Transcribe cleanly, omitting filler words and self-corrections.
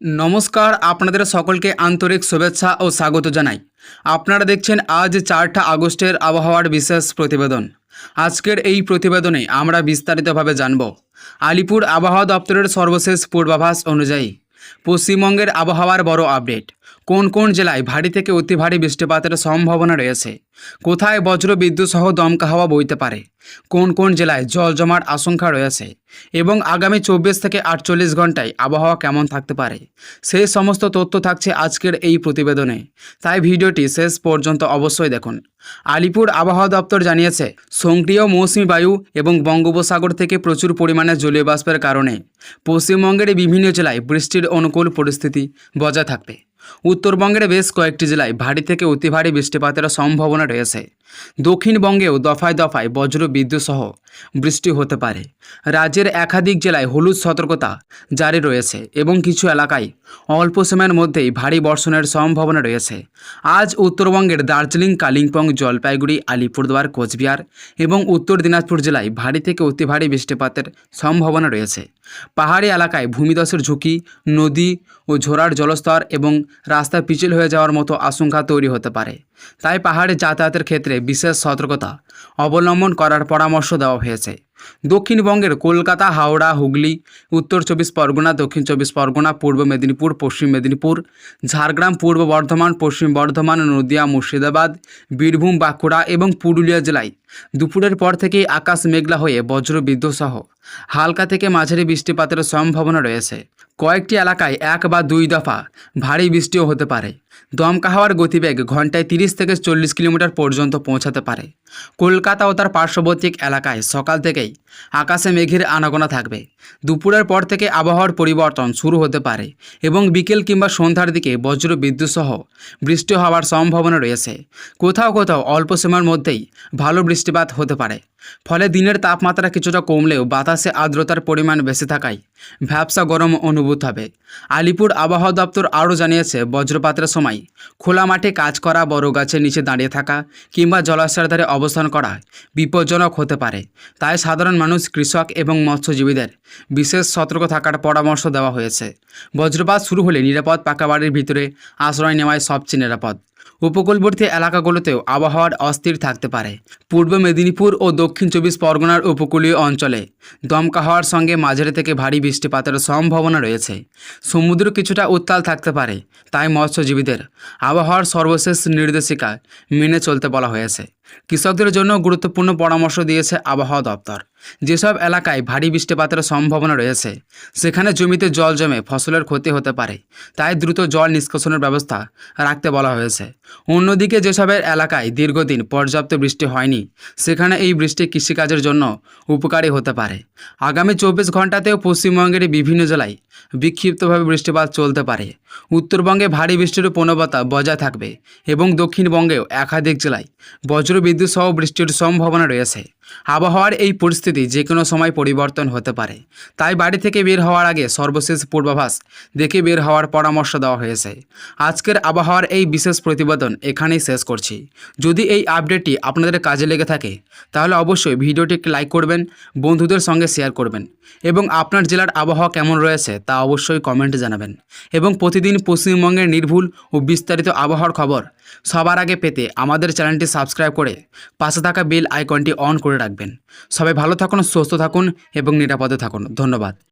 নমস্কার, আপনাদের সকলকে আন্তরিক শুভেচ্ছা ও স্বাগত জানাই। আপনারা দেখছেন আজ 4 আগস্টের আবহাওয়ার বিশেষ প্রতিবেদন। আজকের এই প্রতিবেদনে আমরা বিস্তারিতভাবে জানব আলিপুর আবহাওয়া দপ্তরের সর্বশেষ পূর্বাভাস অনুযায়ী পশ্চিমবঙ্গের আবহাওয়ার বড় আপডেট। কোন কোন জেলায় ভারী থেকে অতি ভারী বৃষ্টিপাতের সম্ভাবনা রয়েছে, কোথায় বজ্র বিদ্যুৎ সহ দমকা হাওয়া বইতে পারে, কোন কোন জেলায় জল জমার আশঙ্কা রয়েছে এবং আগামী 24 থেকে 48 ঘন্টায় আবহাওয়া কেমন থাকতে পারে, সেই সমস্ত তথ্য থাকছে আজকের এই প্রতিবেদনে। তাই ভিডিওটি শেষ পর্যন্ত অবশ্যই দেখুন। আলিপুর আবহাওয়া দপ্তর জানিয়েছে, সক্রিয় মৌসুমী বায়ু এবং বঙ্গোপসাগর থেকে প্রচুর পরিমাণে জলীয় বাষ্পের কারণে পশ্চিমবঙ্গের বিভিন্ন জেলায় বৃষ্টির অনুকূল পরিস্থিতি বজায় থাকবে। উত্তরবঙ্গের বেশ কয়েকটি জেলায় ভারী থেকে অতি ভারী বৃষ্টিপাতের সম্ভাবনা রয়েছে। দক্ষিণবঙ্গেও দফায় দফায় বজ্র বিদ্যুৎ সহ বৃষ্টি হতে পারে। রাজ্যের একাধিক জেলায় হলুদ সতর্কতা জারি রয়েছে এবং কিছু এলাকায় অল্প সময়ের মধ্যেই ভারী বর্ষণের সম্ভাবনা রয়েছে। আজ উত্তরবঙ্গের দার্জিলিং, কালিম্পং, জলপাইগুড়ি, আলিপুরদুয়ার, কোচবিহার এবং উত্তর দিনাজপুর জেলায় ভারী থেকে অতি ভারী বৃষ্টিপাতের সম্ভাবনা রয়েছে। পাহাড়ি এলাকায় ভূমিধসের ঝুঁকি, নদী ও ঝোড়ার জলস্তর এবং রাস্তা পিচ্ছিল হয়ে যাওয়ার মতো আশঙ্কা তৈরি হতে পারে। তাই পাহাড়ে যাতায়াতের ক্ষেত্রে বিশেষ সতর্কতা অবলম্বন করার পরামর্শ দেওয়া হয়েছে। দক্ষিণবঙ্গের কলকাতা, হাওড়া, হুগলি, উত্তর 24 পরগনা, দক্ষিণ 24 পরগনা, পূর্ব মেদিনীপুর, পশ্চিম মেদিনীপুর, ঝাড়গ্রাম, পূর্ব বর্ধমান, পশ্চিম বর্ধমান, নদিয়া, মুর্শিদাবাদ, বীরভূম, বাঁকুড়া এবং পুরুলিয়া জেলায় দুপুরের পর থেকেই আকাশ মেঘলা হয়ে বজ্র বিদ্যুৎ সহ হালকা থেকে মাঝারি বৃষ্টিপাতের সম্ভাবনা রয়েছে। কয়েকটি এলাকায় 1 বা 2 দফা ভারী বৃষ্টিও হতে পারে। দমকা হাওয়ার গতিবেগ ঘন্টায় 30 থেকে 40 কিলোমিটার পর্যন্ত পৌঁছাতে পারে। কলকাতা ও তার পার্শ্ববর্তী এলাকায় সকাল থেকেই আকাশে মেঘের আনাগোনা থাকবে। দুপুরের পর থেকে আবহাওয়ার পরিবর্তন শুরু হতে পারে এবং বিকেল কিংবা সন্ধ্যার দিকে বজ্র বিদ্যুৎ সহ বৃষ্টি হওয়ার সম্ভাবনা রয়েছে। কোথাও কোথাও অল্প সময়ের মধ্যেই ভালো বৃষ্টিপাত হতে পারে। ফলে দিনের তাপমাত্রা কিছুটা কমলেও বাতাসে আর্দ্রতার পরিমাণ বেশি থাকায় ভ্যাপসা গরম অনুভূত হবে। আলিপুর আবহাওয়া দপ্তর আরও জানিয়েছে, বজ্রপাতের সময় খোলা মাঠে কাজ করা, বড় গাছের নিচে দাঁড়িয়ে থাকা কিংবা জলাশয়ের ধারে অবস্থান করা বিপজ্জনক হতে পারে। তাই সাধারণ মানুষ, কৃষক এবং মৎস্যজীবীদের বিশেষ সতর্ক থাকার পরামর্শ দেওয়া হয়েছে। বজ্রপাত শুরু হলে নিরাপদ পাকা বাড়ির ভিতরে আশ্রয় নেওয়াই সবচেয়ে নিরাপদ। উপকূলবর্তী এলাকাগুলোতেও আবহাওয়ার অস্থির থাকতে পারে। পূর্ব মেদিনীপুর ও দক্ষিণ 24 পরগনার উপকূলীয় অঞ্চলে দমকা হওয়ার সঙ্গে মাঝারি থেকে ভারী বৃষ্টিপাতের সম্ভাবনা রয়েছে। সমুদ্র কিছুটা উত্তাল থাকতে পারে, তাই মৎস্যজীবীদের আবহাওয়ার সর্বশেষ নির্দেশিকা মেনে চলতে বলা হয়েছে। কৃষকদের জন্য গুরুত্বপূর্ণ পরামর্শ দিয়েছে আবহাওয়া দপ্তর। যেসব এলাকায় ভারী বৃষ্টিপাতের সম্ভাবনা রয়েছে সেখানে জমিতে জল জমে ফসলের ক্ষতি হতে পারে, তাই দ্রুত জল নিষ্কাশনের ব্যবস্থা রাখতে বলা হয়েছে। অন্যদিকে যেসবের এলাকায় দীর্ঘদিন পর্যাপ্ত বৃষ্টি হয়নি সেখানে এই বৃষ্টি কৃষিকাজের জন্য উপকারী হতে পারে। আগামী 24 ঘন্টাতেও পশ্চিমবঙ্গের বিভিন্ন জেলায় বিক্ষিপ্তভাবে বৃষ্টিপাত চলতে পারে। উত্তরবঙ্গে ভারী বৃষ্টির প্রবণতা বজায় থাকবে এবং দক্ষিণবঙ্গেও একাধিক জেলায় বজ্রবিদ্যুৎ সহ বৃষ্টির সম্ভাবনা রয়েছে। আবহাওয়ার এই পরিস্থিতি যে কোনো সময় পরিবর্তন হতে পারে, তাই বাড়ি থেকে বের হওয়ার আগে সর্বশেষ পূর্বাভাস দেখে বের হওয়ার পরামর্শ দেওয়া হয়েছে। আজকের আবহাওয়ার এই বিশেষ প্রতিবেদন এখানেই শেষ করছি। যদি এই আপডেটটি আপনাদের কাজে লেগে থাকে তাহলে অবশ্যই ভিডিওটিকে লাইক করবেন, বন্ধুদের সঙ্গে শেয়ার করবেন এবং আপনার জেলার আবহাওয়া কেমন রয়েছে তা অবশ্যই কমেন্টে জানাবেন। এবং প্রতিদিন পশ্চিমবঙ্গের নির্ভুল ও বিস্তারিত আবহাওয়ার খবর সবার আগে পেতে আমাদের চ্যানেলটি সাবস্ক্রাইব করে পাশে থাকা বেল আইকনটি অন করে রাখবেন। সবাই ভালো থাকুন, সুস্থ থাকুন এবং নিরাপদে থাকুন। ধন্যবাদ।